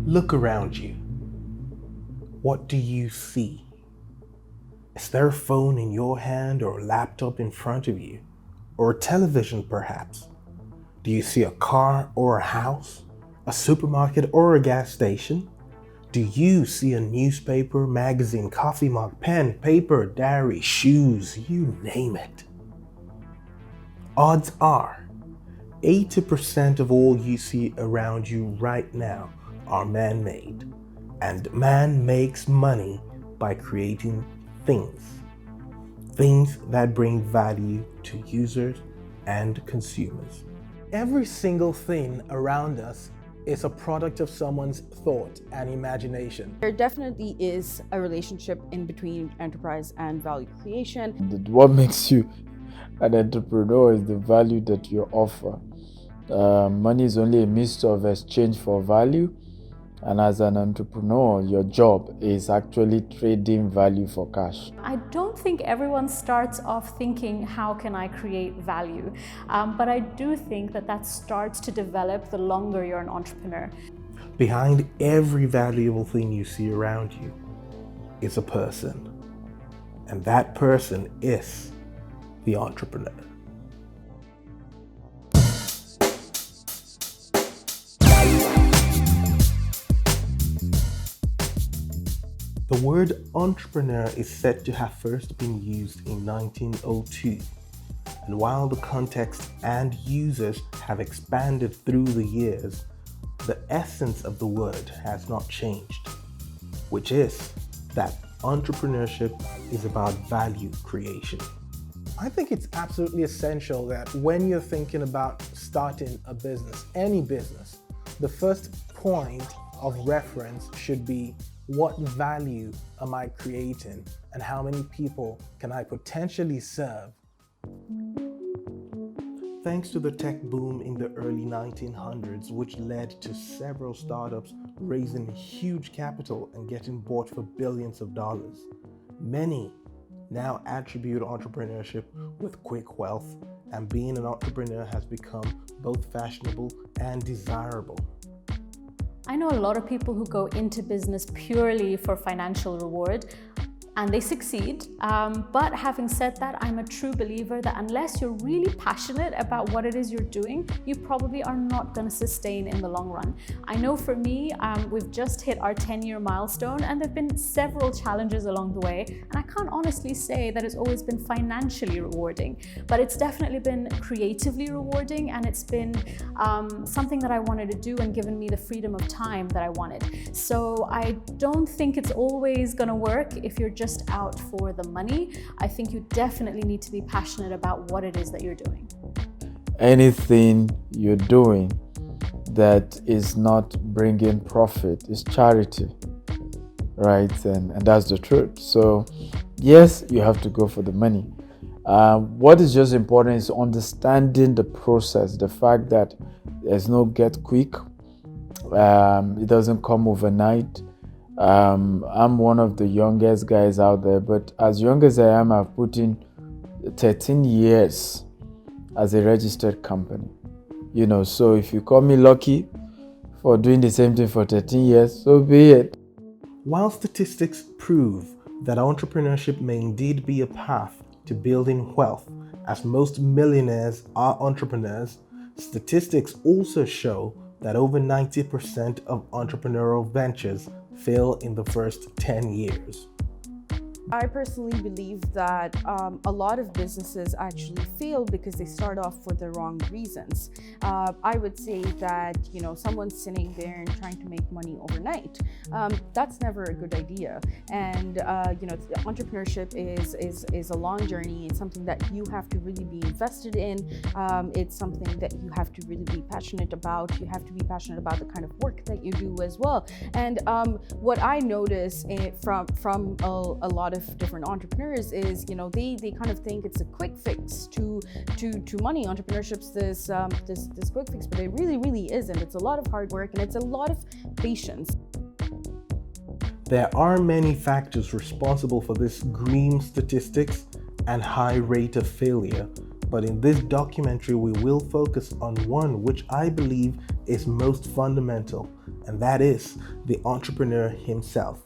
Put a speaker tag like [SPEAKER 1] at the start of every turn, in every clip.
[SPEAKER 1] Look around you. What do you see? Is there a phone in your hand or a laptop in front of you? Or a television perhaps? Do you see a car or a house? A supermarket or a gas station? Do you see a newspaper, magazine, coffee mug, pen, paper, diary, shoes, you name it? Odds are, 80% of all you see around you right now are man-made. And man makes money by creating things. Things that bring value to users and consumers. Every single thing around us is a product of someone's thought and imagination.
[SPEAKER 2] There definitely is a relationship in between enterprise and value creation.
[SPEAKER 3] What makes you an entrepreneur is the value that you offer. Money is only a means of exchange for value, and as an entrepreneur, your job is actually trading value for cash.
[SPEAKER 4] I don't think everyone starts off thinking, how can I create value? But I do think that starts to develop the longer you're an entrepreneur.
[SPEAKER 1] Behind every valuable thing you see around you is a person. And that person is the entrepreneur. The word entrepreneur is said to have first been used in 1902, and while the context and users have expanded through the years, the essence of the word has not changed, which is that entrepreneurship is about value creation. I think it's absolutely essential that when you're thinking about starting a business, any business, the first point of reference should be, what value am I creating and how many people can I potentially serve? Thanks to the tech boom in the early 1900s, which led to several startups raising huge capital and getting bought for billions of dollars, many now attribute entrepreneurship with quick wealth, and being an entrepreneur has become both fashionable and desirable.
[SPEAKER 4] I know a lot of people who go into business purely for financial reward, and they succeed. But having said that, I'm a true believer that unless you're really passionate about what it is you're doing, you probably are not going to sustain in the long run. I know for me, we've just hit our 10-year milestone, and there've been several challenges along the way. And I can't honestly say that it's always been financially rewarding, but it's definitely been creatively rewarding, and it's been something that I wanted to do and given me the freedom of time that I wanted. So I don't think it's always going to work if you're just out for the money. I think you definitely need to be passionate about what it is that you're doing.
[SPEAKER 3] Anything you're doing that is not bringing profit is charity, right? And that's the truth. So yes, you have to go for the money. What is just important is understanding the process, the fact that there's no get quick. It doesn't come overnight. I'm one of the youngest guys out there, but as young as I am, I've put in 13 years as a registered company. So if you call me lucky for doing the same thing for 13 years, so be it.
[SPEAKER 1] While statistics prove that entrepreneurship may indeed be a path to building wealth, as most millionaires are entrepreneurs, statistics also show that over 90% of entrepreneurial ventures fail in the first 10 years.
[SPEAKER 2] I personally believe that a lot of businesses actually fail because they start off for the wrong reasons. I would say that, someone's sitting there and trying to make money overnight. That's never a good idea. And, entrepreneurship is a long journey. It's something that you have to really be invested in. It's something that you have to really be passionate about. You have to be passionate about the kind of work that you do as well. And what I notice from a lot of different entrepreneurs is, they kind of think it's a quick fix to money. Entrepreneurship's this quick fix, but it really isn't. It's a lot of hard work and it's a lot of patience.
[SPEAKER 1] There are many factors responsible for this grim statistics and high rate of failure, but in this documentary we will focus on one which I believe is most fundamental, and that is the entrepreneur himself,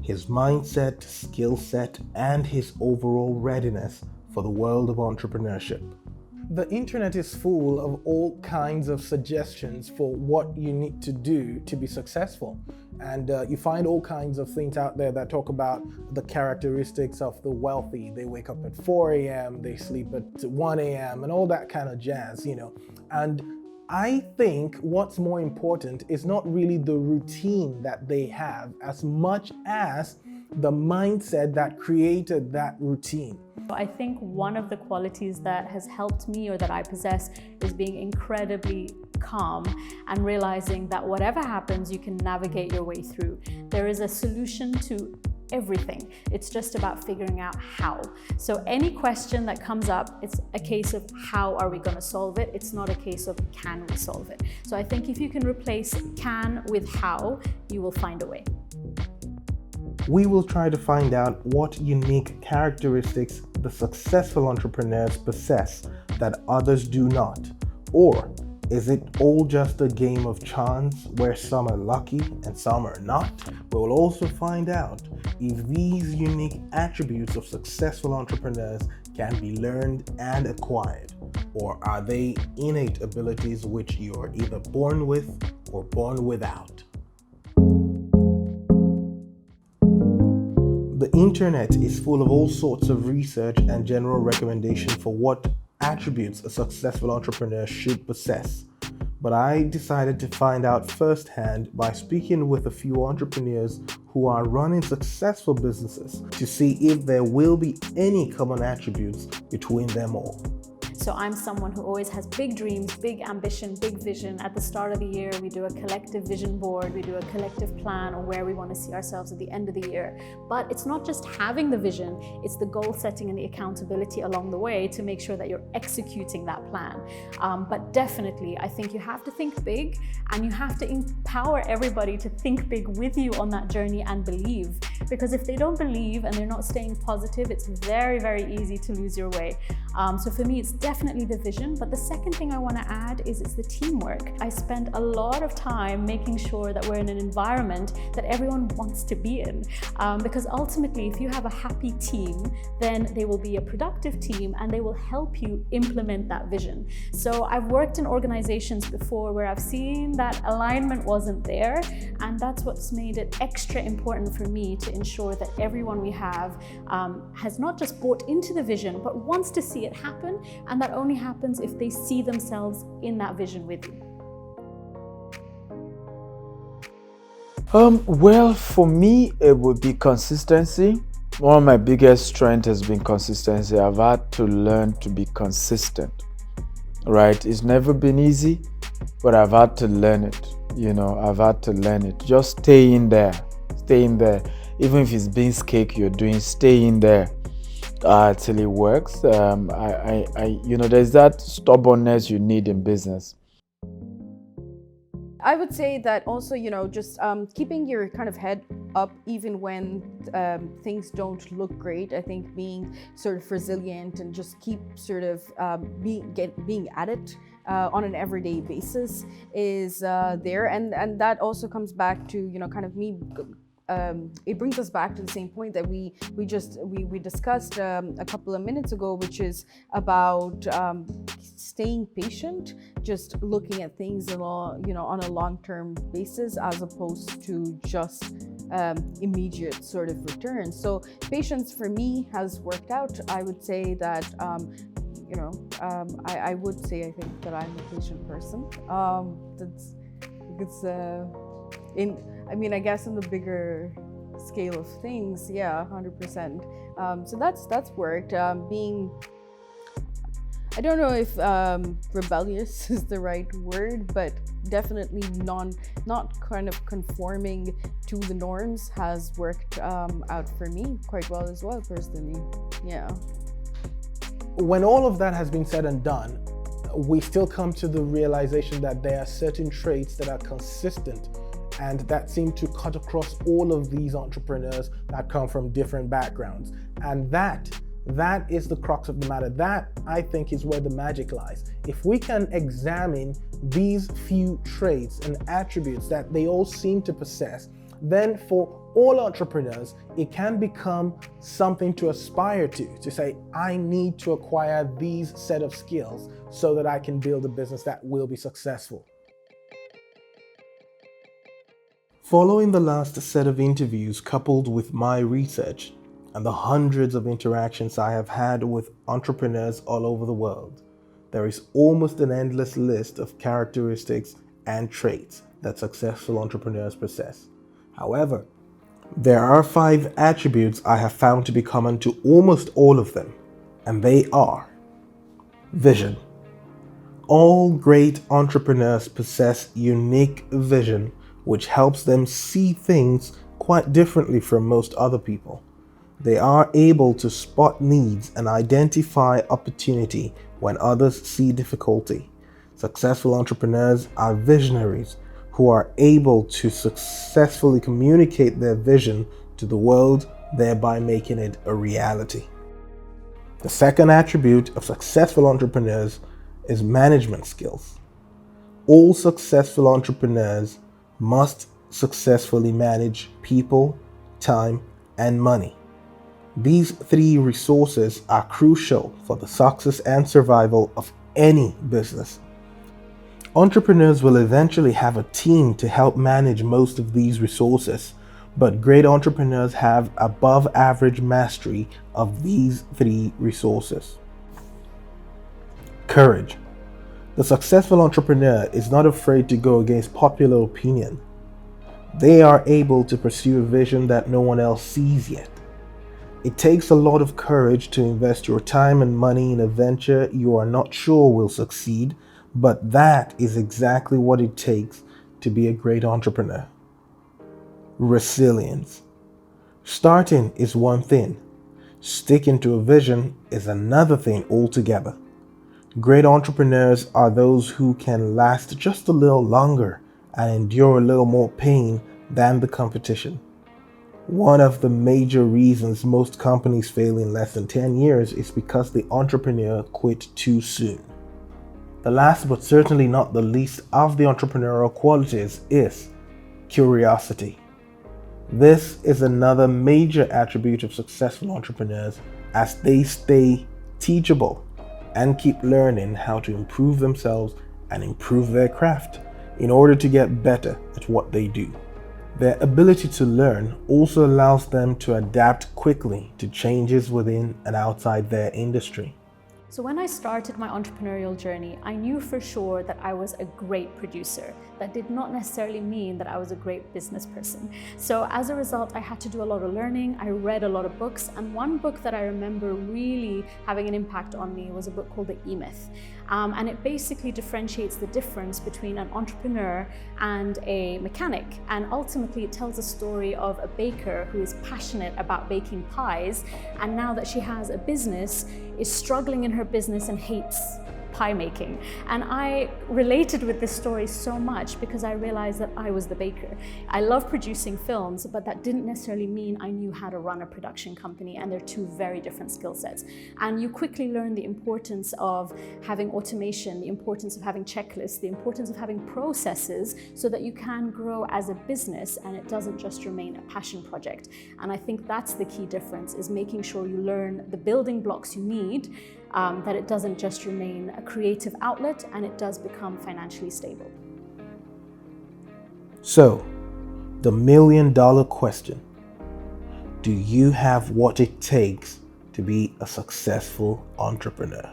[SPEAKER 1] his mindset, skill set, and his overall readiness for the world of entrepreneurship. The internet is full of all kinds of suggestions for what you need to do to be successful. And you find all kinds of things out there that talk about the characteristics of the wealthy. They wake up at 4 a.m., they sleep at 1 a.m., and all that kind of jazz, And I think what's more important is not really the routine that they have as much as the mindset that created that routine.
[SPEAKER 4] I think one of the qualities that has helped me or that I possess is being incredibly calm and realizing that whatever happens, you can navigate your way through. There is a solution to everything. It's just about figuring out how. So any question that comes up, it's a case of how are we going to solve it? It's not a case of can we solve it? So I think if you can replace can with how, you will find a way.
[SPEAKER 1] We will try to find out what unique characteristics the successful entrepreneurs possess that others do not. Or is it all just a game of chance where some are lucky and some are not? We'll also find out if these unique attributes of successful entrepreneurs can be learned and acquired, or are they innate abilities which you are either born with or born without? The internet is full of all sorts of research and general recommendation for what attributes a successful entrepreneur should possess. But I decided to find out firsthand by speaking with a few entrepreneurs who are running successful businesses to see if there will be any common attributes between them all.
[SPEAKER 4] So I'm someone who always has big dreams, big ambition, big vision. At the start of the year, we do a collective vision board, we do a collective plan on where we want to see ourselves at the end of the year. But it's not just having the vision, it's the goal setting and the accountability along the way to make sure that you're executing that plan. But definitely, I think you have to think big and you have to empower everybody to think big with you on that journey and believe. Because if they don't believe and they're not staying positive, it's very, very easy to lose your way. So for me, it's definitely the vision, but the second thing I want to add is it's the teamwork. I spend a lot of time making sure that we're in an environment that everyone wants to be in, because ultimately if you have a happy team, then they will be a productive team and they will help you implement that vision. So I've worked in organizations before where I've seen that alignment wasn't there, and that's what's made it extra important for me to ensure that everyone we have has not just bought into the vision, but wants to see it happen, and that only happens if they see themselves in that vision with you.
[SPEAKER 3] Well, for me, it would be consistency. One of my biggest strengths has been consistency. I've had to learn to be consistent, right? It's never been easy, but I've had to learn it. I've had to learn it. Just stay in there. Even if it's beans cake you're doing, stay in there till it works. There's that stubbornness you need in business.
[SPEAKER 2] I would say that also, just keeping your kind of head up even when things don't look great. I think being sort of resilient and just keep sort of being at it on an everyday basis is there, and that also comes back to kind of me. It brings us back to the same point that we discussed a couple of minutes ago, which is about staying patient, just looking at things on a long-term basis as opposed to just immediate sort of returns. So patience for me has worked out. I would say that I would say I think that I'm a patient person. I guess in the bigger scale of things, yeah, 100%. So that's worked. I don't know if rebellious is the right word, but definitely not kind of conforming to the norms has worked out for me quite well as well, personally. Yeah.
[SPEAKER 1] When all of that has been said and done, we still come to the realization that there are certain traits that are consistent and that seem to cut across all of these entrepreneurs that come from different backgrounds. And that That is the crux of the matter. That, I think, is where the magic lies. If we can examine these few traits and attributes that they all seem to possess, then for all entrepreneurs, it can become something to aspire to say, I need to acquire these set of skills so that I can build a business that will be successful. Following the last set of interviews coupled with my research and the hundreds of interactions I have had with entrepreneurs all over the world, there is almost an endless list of characteristics and traits that successful entrepreneurs possess. However, there are 5 attributes I have found to be common to almost all of them, and they are: vision. All great entrepreneurs possess unique vision, which helps them see things quite differently from most other people. They are able to spot needs and identify opportunity when others see difficulty. Successful entrepreneurs are visionaries who are able to successfully communicate their vision to the world, thereby making it a reality. The second attribute of successful entrepreneurs is management skills. All successful entrepreneurs must successfully manage people, time, and money. These 3 resources are crucial for the success and survival of any business. Entrepreneurs will eventually have a team to help manage most of these resources, but great entrepreneurs have above average mastery of these 3 resources. Courage. The successful entrepreneur is not afraid to go against popular opinion. They are able to pursue a vision that no one else sees yet. It takes a lot of courage to invest your time and money in a venture you are not sure will succeed, but that is exactly what it takes to be a great entrepreneur. Resilience. Starting is one thing. Sticking to a vision is another thing altogether. Great entrepreneurs are those who can last just a little longer and endure a little more pain than the competition. One of the major reasons most companies fail in less than 10 years is because the entrepreneur quit too soon. The last but certainly not the least of the entrepreneurial qualities is curiosity. This is another major attribute of successful entrepreneurs, as they stay teachable and keep learning how to improve themselves and improve their craft in order to get better at what they do. Their ability to learn also allows them to adapt quickly to changes within and outside their industry.
[SPEAKER 4] So when I started my entrepreneurial journey, I knew for sure that I was a great producer. That did not necessarily mean that I was a great business person. So as a result, I had to do a lot of learning. I read a lot of books, and one book that I remember really having an impact on me was a book called The E-Myth. And it basically differentiates the difference between an entrepreneur and a mechanic. And ultimately it tells a story of a baker who is passionate about baking pies, and now that she has a business, is struggling in her business and hates pie making. And I related with this story so much because I realized that I was the baker. I love producing films, but that didn't necessarily mean I knew how to run a production company, and they're 2 very different skill sets. And you quickly learn the importance of having automation, the importance of having checklists, the importance of having processes so that you can grow as a business and it doesn't just remain a passion project. And I think that's the key difference, is making sure you learn the building blocks you need, that it doesn't just remain a creative outlet and it does become financially stable.
[SPEAKER 1] So, the $1,000,000 question: do you have what it takes to be a successful entrepreneur?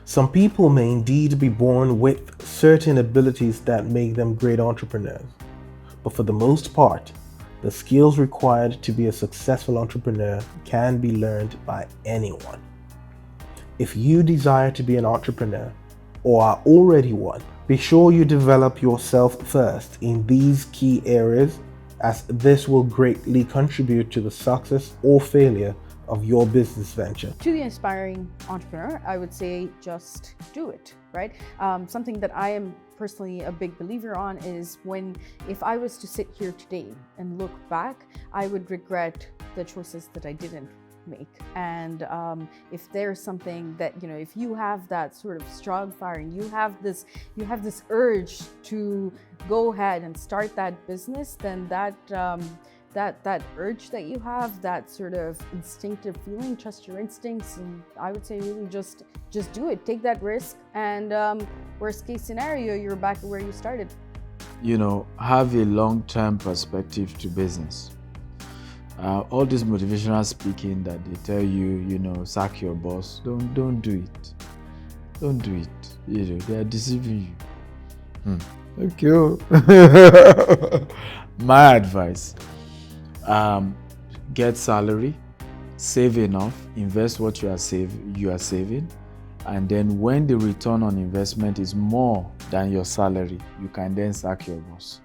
[SPEAKER 1] Some people may indeed be born with certain abilities that make them great entrepreneurs, but for the most part, the skills required to be a successful entrepreneur can be learned by anyone. If you desire to be an entrepreneur or are already one, be sure you develop yourself first in these key areas, as this will greatly contribute to the success or failure of your business venture?
[SPEAKER 2] To the aspiring entrepreneur, I would say just do it, right? Something that I am personally a big believer on is if I was to sit here today and look back, I would regret the choices that I didn't make. And if there's something that, if you have that sort of strong fire and you have this urge to go ahead and start that business, then that urge that you have, that sort of instinctive feeling, trust your instincts, and I would say really just do it. Take that risk, and worst case scenario, you're back where you started.
[SPEAKER 3] Have a long-term perspective to business. All this motivational speaking that they tell you, sack your boss, don't do it. Don't do it. They are deceiving you. Okay. My advice. Get salary, save enough, invest what you are saving, and then when the return on investment is more than your salary, you can then sack your boss.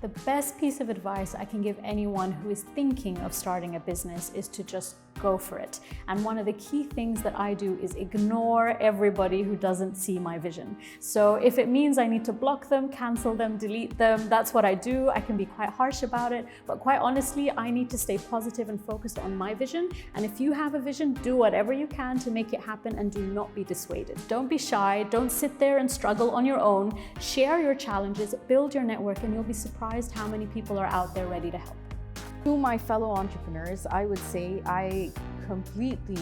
[SPEAKER 4] The best piece of advice I can give anyone who is thinking of starting a business is to just go for it. And one of the key things that I do is ignore everybody who doesn't see my vision. So if it means I need to block them, cancel them, delete them, that's what I do. I can be quite harsh about it, but quite honestly, I need to stay positive and focused on my vision. And if you have a vision, do whatever you can to make it happen and do not be dissuaded. Don't be shy, don't sit there and struggle on your own. Share your challenges, build your network, and you'll be surprised how many people are out there ready to help.
[SPEAKER 2] To my fellow entrepreneurs, I would say I completely,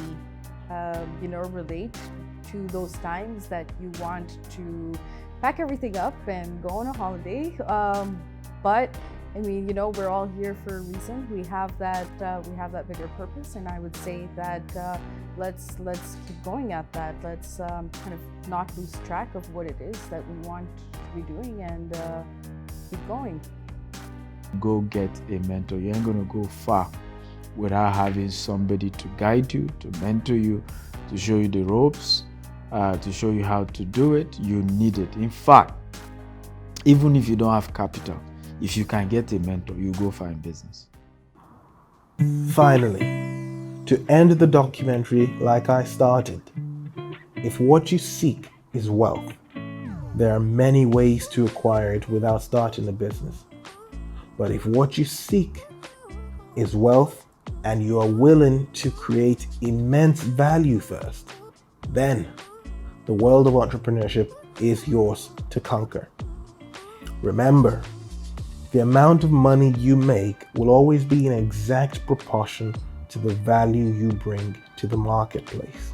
[SPEAKER 2] relate to those times that you want to pack everything up and go on a holiday. But I mean, we're all here for a reason. We have that bigger purpose, and I would say that let's keep going at that. Let's kind of not lose track of what it is that we want to be doing, and keep going.
[SPEAKER 3] Go get a mentor. You ain't gonna go far without having somebody to guide you, to mentor you, to show you the ropes, to show you how to do it. You need it. In fact, even if you don't have capital, if you can get a mentor, you go find business.
[SPEAKER 1] Finally, to end the documentary like I started, if what you seek is wealth, there are many ways to acquire it without starting a business. But if what you seek is wealth and you are willing to create immense value first, then the world of entrepreneurship is yours to conquer. Remember, the amount of money you make will always be in exact proportion to the value you bring to the marketplace.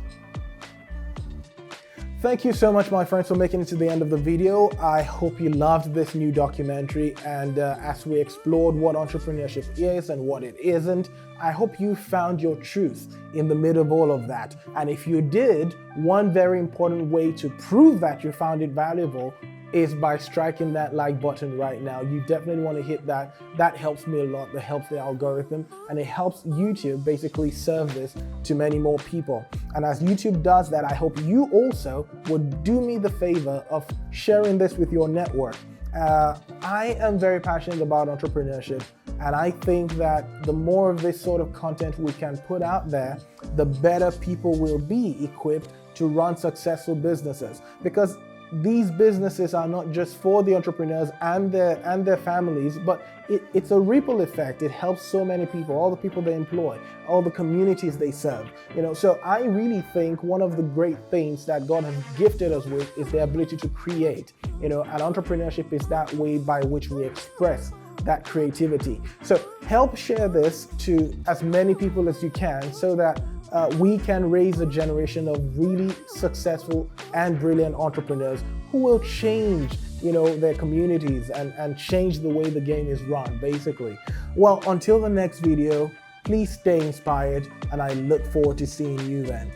[SPEAKER 1] Thank you so much, my friends, for making it to the end of the video. I hope you loved this new documentary, and as we explored what entrepreneurship is and what it isn't, I hope you found your truth in the middle of all of that. And if you did, one very important way to prove that you found it valuable is by striking that like button right now. You definitely want to hit that. That helps me a lot. That helps the algorithm, and it helps YouTube basically serve this to many more people. And as YouTube does that, I hope you also would do me the favor of sharing this with your network. I am very passionate about entrepreneurship, and I think that the more of this sort of content we can put out there, the better people will be equipped to run successful businesses. Because these businesses are not just for the entrepreneurs and their families, but it's a ripple effect. It helps so many people, all the people they employ, all the communities they serve. So I really think one of the great things that God has gifted us with is the ability to create. And entrepreneurship is that way by which we express that creativity. So help share this to as many people as you can, so that we can raise a generation of really successful and brilliant entrepreneurs who will change, their communities and change the way the game is run, basically. Well, until the next video, please stay inspired, and I look forward to seeing you then.